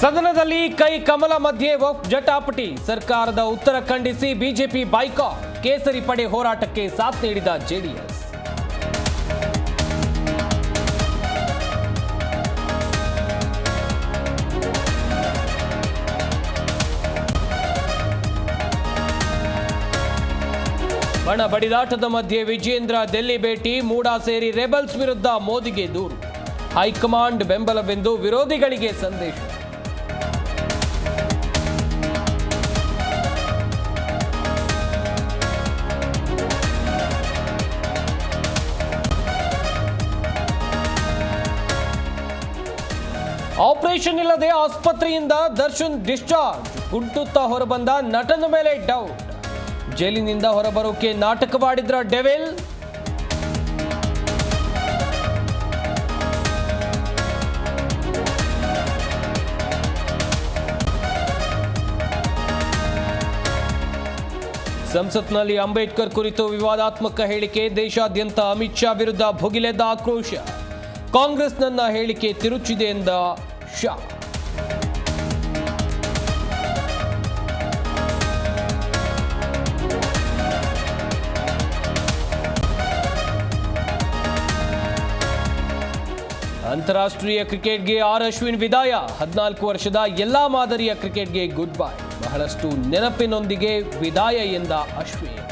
ಸದನದಲ್ಲಿ ಕೈ ಕಮಲ ಮಧ್ಯೆ ವಕ್ಫ್ ಜಟಾಪಟಿ. ಸರ್ಕಾರದ ಉತ್ತರ ಖಂಡಿಸಿ ಬಿಜೆಪಿ ಬಾಯ್ಕಾಟ್. ಕೇಸರಿ ಪಡೆ ಹೋರಾಟಕ್ಕೆ ಸಾಥ್ ನೀಡಿದ ಜೆಡಿಎಸ್. ಬಣ ಬಡಿದಾಟದ ಮಧ್ಯೆ ವಿಜೇಂದ್ರ ದಿಲ್ಲಿ ಭೇಟಿ. ಮೂಡಾ ಸೇರಿ ರೆಬಲ್ಸ್ ವಿರುದ್ಧ ಮೋದಿಗೆ ದೂರು. ಹೈಕಮಾಂಡ್ ಬೆಂಬಲವೆಂದು ವಿರೋಧಿಗಳಿಗೆ ಸಂದೇಶ. ಆಪರೇಷನ್ ಇಲ್ಲದೆ ಆಸ್ಪತ್ರೆಯಿಂದ ದರ್ಶನ್ ಡಿಸ್ಚಾರ್ಜ್. ಗುಂಟುತ್ತಾ ಹೊರಬಂದ ನಟನ ಮೇಲೆ ಡೌಟ್. ಜೈಲಿನಿಂದ ಹೊರಬರೋಕೆ ನಾಟಕವಾಡಿದ್ರ ಡೆವಿಲ್. ಸಂಸತ್ನಲ್ಲಿ ಅಂಬೇಡ್ಕರ್ ಕುರಿತು ವಿವಾದಾತ್ಮಕ ಹೇಳಿಕೆ. ದೇಶಾದ್ಯಂತ ಅಮಿತ್ ಶಾ ವಿರುದ್ಧ ಭುಗಿಲೆದ್ದ ಆಕ್ರೋಶ. ಕಾಂಗ್ರೆಸ್ ನನ್ನ ಹೇಳಿಕೆ ತಿರುಚಿದೆ ಎಂದ ಶಾ. ಅಂತಾರಾಷ್ಟ್ರೀಯ ಕ್ರಿಕೆಟ್ಗೆ ಅಶ್ವಿನ್ ವಿದಾಯ. 14 ವರ್ಷದ ಎಲ್ಲಾ ಮಾದರಿಯ ಕ್ರಿಕೆಟ್ಗೆ ಗುಡ್ ಬೈ. ಬಹಳಷ್ಟು ನೆನಪಿನೊಂದಿಗೆ ವಿದಾಯ ಎಂದ ಅಶ್ವಿನ್.